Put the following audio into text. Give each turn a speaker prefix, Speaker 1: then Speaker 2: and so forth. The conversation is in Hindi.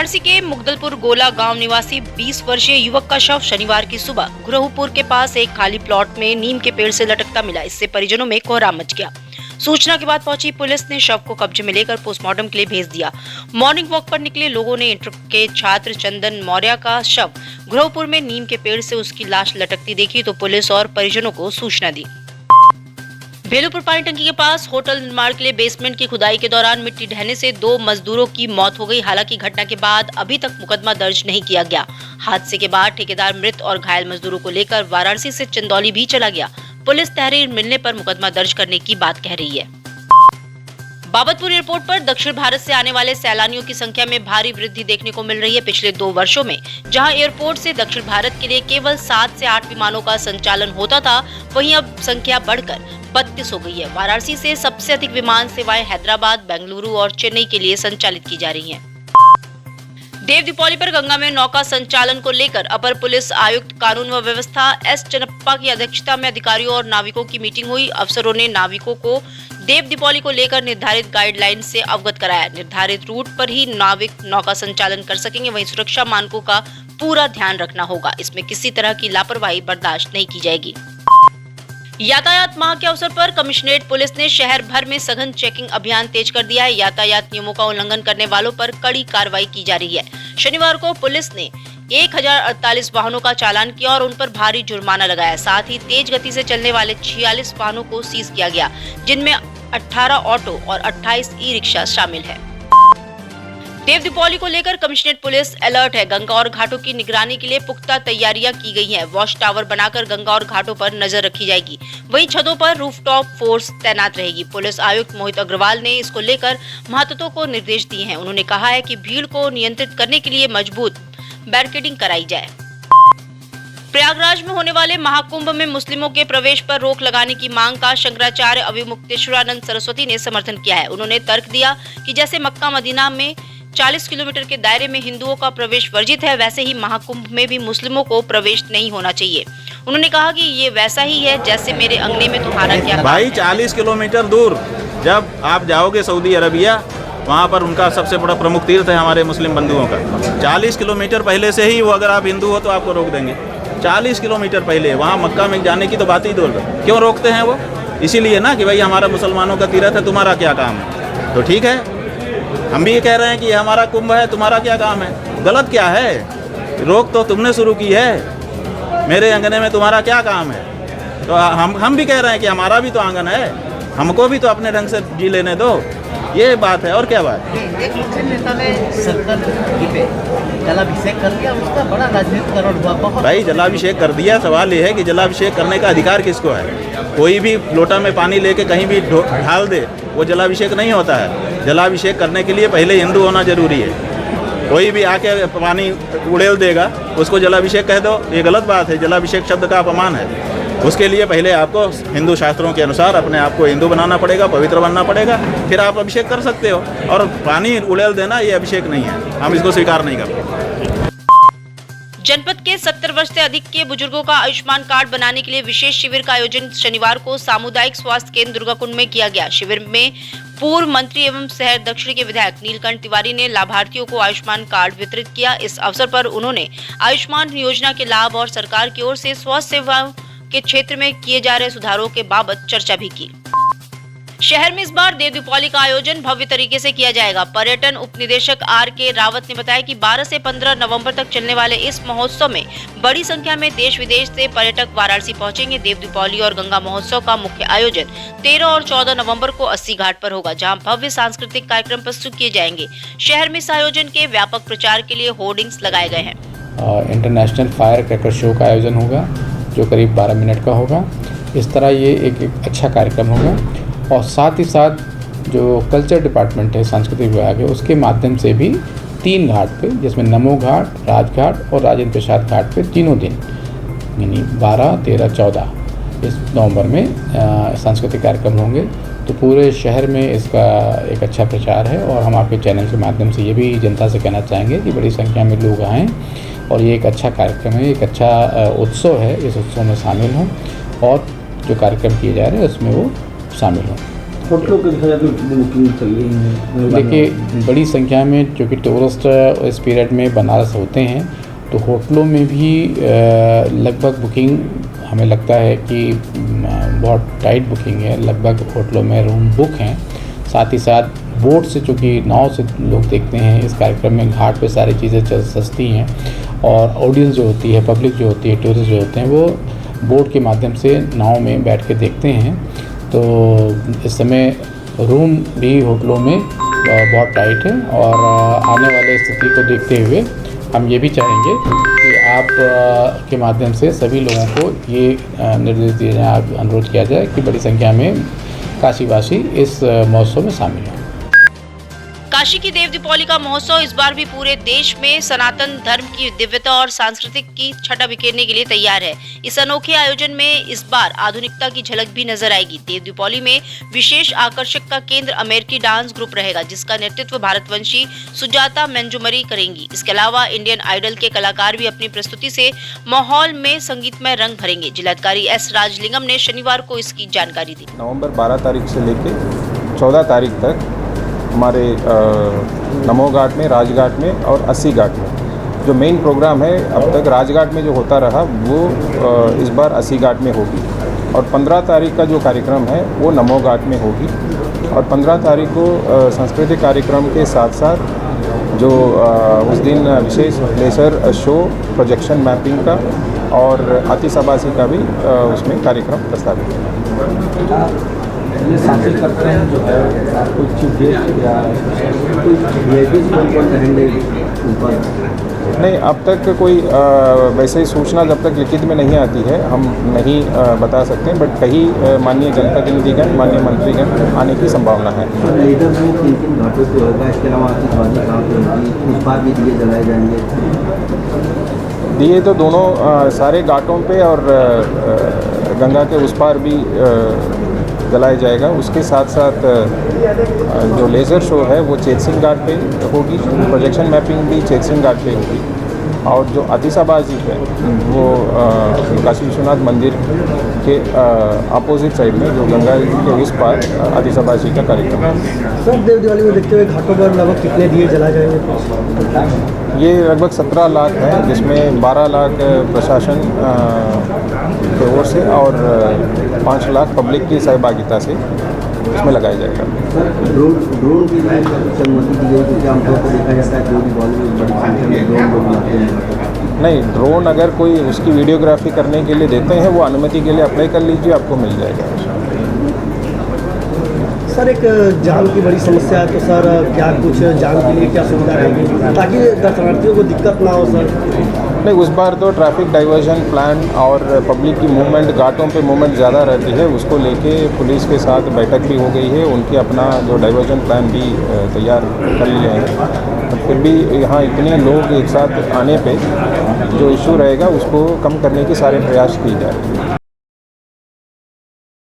Speaker 1: वाराणसी के मुगदलपुर गोला गांव निवासी 20 वर्षीय युवक का शव शनिवार की सुबह गुरहुपुर के पास एक खाली प्लॉट में नीम के पेड़ से लटकता मिला। इससे परिजनों में कोहराम मच गया। सूचना के बाद पहुंची पुलिस ने शव को कब्जे में लेकर पोस्टमार्टम के लिए भेज दिया। मॉर्निंग वॉक पर निकले लोगों ने इंटर के छात्र चंदन मौर्य का शव गुरहुपुर में नीम के पेड़ से उसकी लाश लटकती देखी तो पुलिस और परिजनों को सूचना दी। भेलूपुर पानी टंकी के पास होटल निर्माण के लिए बेसमेंट की खुदाई के दौरान मिट्टी ढहने से 2 मजदूरों की मौत हो गई। हालांकि घटना के बाद अभी तक मुकदमा दर्ज नहीं किया गया। हादसे के बाद ठेकेदार मृत और घायल मजदूरों को लेकर वाराणसी से चंदौली भी चला गया। पुलिस तहरीर मिलने पर मुकदमा दर्ज करने की बात कह रही है। बाबतपुर एयरपोर्ट पर दक्षिण भारत से आने वाले सैलानियों की संख्या में भारी वृद्धि देखने को मिल रही है। पिछले 2 वर्षों में जहां एयरपोर्ट से दक्षिण भारत के लिए केवल 7 से 8 विमानों का संचालन होता था, वहीं अब संख्या बढ़कर 32 हो गई है। वाराणसी से सबसे अधिक विमान सेवाएं हैदराबाद, बेंगलुरु और चेन्नई के लिए संचालित की जा रही हैं। देव दीपावली पर गंगा में नौका संचालन को लेकर अपर पुलिस आयुक्त कानून व व्यवस्था एस चन्नप्पा की अध्यक्षता में अधिकारियों और नाविकों की मीटिंग हुई। अफसरों ने नाविकों को देव दीपावली को लेकर निर्धारित गाइडलाइन से अवगत कराया। निर्धारित रूट पर ही नाविक नौका संचालन कर सकेंगे। वहीं सुरक्षा मानकों का पूरा ध्यान रखना होगा। इसमें किसी तरह की लापरवाही बर्दाश्त नहीं की जाएगी। यातायात माह के अवसर पर कमिश्नरेट पुलिस ने शहर भर में सघन चेकिंग अभियान तेज कर दिया है। यातायात नियमों का उल्लंघन करने वालों पर कड़ी कार्रवाई की जा रही है। शनिवार को पुलिस ने 1048 वाहनों का चालान किया और उन पर भारी जुर्माना लगाया। साथ ही तेज गति से चलने वाले 46 वाहनों को सीज किया गया, जिनमें 18 ऑटो और 28 ई रिक्शा शामिल है। देव दीपावली को लेकर कमिश्नरेट पुलिस अलर्ट है। गंगा और घाटों की निगरानी के लिए पुख्ता तैयारियां की गई हैं। वॉच टावर बनाकर गंगा और घाटों पर नजर रखी जाएगी। वहीं छतों पर रूफटॉप फोर्स तैनात रहेगी। पुलिस आयुक्त मोहित अग्रवाल ने इसको लेकर महंतों को निर्देश दिए हैं। उन्होंने कहा है कि भीड़ को नियंत्रित करने के लिए मजबूत बैरिकेडिंग कराई जाए। प्रयागराज में होने वाले महाकुंभ में मुस्लिमों के प्रवेश पर रोक लगाने की मांग का शंकराचार्य अविमुक्तेश्वरानंद सरस्वती ने समर्थन किया है। उन्होंने तर्क दिया कि जैसे मक्का मदीना में 40 किलोमीटर के दायरे में हिंदुओं का प्रवेश वर्जित है, वैसे ही महाकुंभ में भी मुस्लिमों को प्रवेश नहीं होना चाहिए। उन्होंने कहा कि ये वैसा ही है जैसे मेरे अंगने में तुम्हारा क्या।
Speaker 2: भाई 40 किलोमीटर दूर जब आप जाओगे सऊदी अरबिया, वहाँ पर उनका सबसे बड़ा प्रमुख तीर्थ है हमारे मुस्लिम बंधुओं का। 40 किलोमीटर पहले से ही वो, अगर आप हिंदू हो तो आपको रोक देंगे। 40 किलोमीटर पहले वहाँ मक्का में जाने की तो बात ही दूर। क्यों रोकते हैं वो? इसीलिए ना कि भाई हमारा मुसलमानों का तीर्थ है, तुम्हारा क्या काम है। तो ठीक है, हम भी ये कह रहे हैं कि हमारा कुंभ है, तुम्हारा क्या काम है। गलत क्या है? रोक तो तुमने शुरू की है, मेरे आंगन में तुम्हारा क्या काम है। तो हम भी कह रहे हैं कि हमारा भी तो आंगन है, हमको भी तो अपने ढंग से जी लेने दो। ये बात है, और क्या बात है।
Speaker 3: एक मुस्लिम नेता ने सर्कल पे जलाभिषेक कर दिया, उसका बड़ा राजनीतिकरण हुआ। बहुत
Speaker 2: भाई जलाभिषेक कर दिया। सवाल ये है कि जलाभिषेक करने का अधिकार किसको है? कोई भी लोटा में पानी लेके कहीं भी ढाल दे, वो जलाभिषेक नहीं होता है। जलाभिषेक करने के लिए पहले हिंदू होना जरूरी है। कोई भी आके पानी उड़ेल देगा, उसको जलाभिषेक कह दो, ये गलत बात है। जलाभिषेक शब्द का अपमान है। उसके लिए पहले आपको हिंदू शास्त्रों के अनुसार अपने आप को हिंदू बनाना पड़ेगा, पवित्र बनना पड़ेगा, फिर आप अभिषेक कर सकते हो। और पानी उड़ेल देना ये अभिषेक नहीं है, हम इसको स्वीकार नहीं करते।
Speaker 1: जनपद के 70 वर्ष से अधिक के बुजुर्गों का आयुष्मान कार्ड बनाने के लिए विशेष शिविर का आयोजन शनिवार को सामुदायिक स्वास्थ्य केंद्र दुर्गाकुंड में किया गया। शिविर में पूर्व मंत्री एवं शहर दक्षिण के विधायक नीलकंठ तिवारी ने लाभार्थियों को आयुष्मान कार्ड वितरित किया। इस अवसर पर उन्होंने आयुष्मान योजना के लाभ और सरकार की ओर से स्वास्थ्य सेवाओं के क्षेत्र में किए जा रहे सुधारों के बाबत चर्चा भी की। शहर में इस बार देव दीपावली का आयोजन भव्य तरीके से किया जाएगा। पर्यटन उप निदेशक आर के रावत ने बताया कि 12 से 15 नवंबर तक चलने वाले इस महोत्सव में बड़ी संख्या में देश विदेश से पर्यटक वाराणसी पहुंचेंगे। देव दीपावली और गंगा महोत्सव का मुख्य आयोजन 13 और 14 नवंबर को 80 घाट पर होगा, जहां भव्य सांस्कृतिक कार्यक्रम प्रस्तुत किए जाएंगे। शहर में इस आयोजन के व्यापक प्रचार के लिए होर्डिंग्स लगाए गए हैं।
Speaker 4: इंटरनेशनल फायर क्रैकर शो का आयोजन होगा, जो करीब 12 मिनट का होगा। इस तरह ये एक अच्छा कार्यक्रम होगा। और साथ ही साथ जो कल्चर डिपार्टमेंट है, सांस्कृतिक विभाग है, उसके माध्यम से भी 3 घाट पे, जिसमें नमो घाट, राजघाट और राजेंद्र प्रसाद घाट पे तीनों दिन यानी 12, 13, 14 इस नवंबर में सांस्कृतिक कार्यक्रम होंगे। तो पूरे शहर में इसका एक अच्छा प्रचार है। और हम आपके चैनल के माध्यम से ये भी जनता से कहना चाहेंगे कि बड़ी संख्या में लोग आएँ और ये एक अच्छा कार्यक्रम है, एक अच्छा उत्सव है। इस उत्सव में शामिल हों और जो कार्यक्रम किए जा रहे हैं उसमें वो शामिल हों।
Speaker 5: होटलों के देखा जाए तो बुकिंग चल रही है?
Speaker 4: देखिए, बड़ी संख्या में जो कि टूरिस्ट इस पीरियड में बनारस होते हैं, तो होटलों में भी लगभग बुकिंग हमें लगता है कि बहुत टाइट बुकिंग है। लगभग होटलों में रूम बुक हैं। साथ ही साथ बोट से, चूँकि नाव से लोग देखते हैं इस कार्यक्रम में, घाट पे सारी चीज़ें सस्ती हैं और ऑडियंस जो होती है, पब्लिक जो होती है, टूरिस्ट जो होते हैं, वो बोट के माध्यम से नाव में बैठ के देखते हैं। तो इस समय रूम भी होटलों में बहुत टाइट है और आने वाले स्थिति को देखते हुए हम ये भी चाहेंगे कि आप के माध्यम से सभी लोगों को ये निर्देश दिए जाए, आप अनुरोध किया जाए कि बड़ी संख्या में काशीवासी इस महोत्सव में शामिल हों।
Speaker 1: काशी की देव दीपावली का महोत्सव इस बार भी पूरे देश में सनातन धर्म की दिव्यता और सांस्कृतिक की छटा बिखेरने के लिए तैयार है। इस अनोखे आयोजन में इस बार आधुनिकता की झलक भी नजर आएगी। देव दीपावली में विशेष आकर्षक का केंद्र अमेरिकी डांस ग्रुप रहेगा, जिसका नेतृत्व भारतवंशी सुजाता मंजुमरी करेंगी। इसके अलावा इंडियन आइडल के कलाकार भी अपनी प्रस्तुति से माहौल में संगीतमय रंग भरेंगे। जिलाधिकारी एस राजलिंगम ने शनिवार को इसकी जानकारी दी।
Speaker 6: नवंबर 12 तारीख से लेकर 14 तारीख तक हमारे नमो घाट में, राजघाट में और 80 घाट में जो मेन प्रोग्राम है, अब तक राजघाट में जो होता रहा वो इस बार 80 घाट में होगी। और 15 तारीख का जो कार्यक्रम है वो नमो घाट में होगी। और 15 तारीख को सांस्कृतिक कार्यक्रम के साथ साथ जो उस दिन विशेष लेजर शो, प्रोजेक्शन मैपिंग का और आतिशबाजी का भी उसमें कार्यक्रम प्रस्तावित है।
Speaker 5: ये शामिल करते हैं जो है कुछ गेस्ट या कुछ कौन रहेंगे ऊपर?
Speaker 6: नहीं, अब तक कोई वैसे ही सूचना जब तक लिखित में नहीं आती है हम नहीं बता सकते, बट कई माननीय जनप्रतिनिधिगण, माननीय मंत्रीगण आने की संभावना है।
Speaker 5: लीडर में किन घाटों पे होगा? इसके अलावा आतिशबाजी कहाँ पे होगी? उस पार भी दिए जलाए जाएंगे?
Speaker 6: दिए तो दोनों सारे घाटों पे और गंगा के उस पार भी जलाया जाएगा। उसके साथ साथ जो लेज़र शो है वो चेतसिंह घाट पे होगी, प्रोजेक्शन मैपिंग भी चेतसिंह घाट पे होगी। और जो आतिशबाजी है वो काशी विश्वनाथ मंदिर के अपोजिट साइड में, जो गंगा के उस पार आतिशबाजी का कार्यक्रम है।
Speaker 5: सर, देव दिवाली में देखते हुए घाटों पर लगभग कितने दिए जलाए जाएंगे?
Speaker 6: ये लगभग 17 लाख है, जिसमें 12 लाख प्रशासन की ओर से और 5 लाख पब्लिक की सहभागिता से इसमें लगाया जाएगा।
Speaker 5: ड्रोन की अनुमति दी गई, क्योंकि आमतौर पर देखा जाता है देव दिवाली में बड़ी संख्या में ड्रोन लोग लाते हैं।
Speaker 6: नहीं, ड्रोन अगर कोई उसकी वीडियोग्राफी करने के लिए देते हैं, वो अनुमति के लिए अप्लाई कर लीजिए, आपको मिल जाएगा।
Speaker 5: सर, एक जाम की बड़ी समस्या है, तो सर क्या कुछ जाम के लिए क्या सुविधा रहेगी ताकि दर्शनार्थियों को दिक्कत ना हो? सर
Speaker 6: नहीं, उस बार तो ट्रैफिक डाइवर्जन प्लान और पब्लिक की मूवमेंट, घाटों पे मूवमेंट ज़्यादा रहती है, उसको लेके पुलिस के साथ बैठक भी हो गई है। उनकी अपना जो डाइवर्जन प्लान भी तैयार कर लिए हैं। फिर भी यहाँ इतने लोग एक साथ आने पे जो इशू रहेगा उसको कम करने की सारे प्रयास किए जा रहे हैं।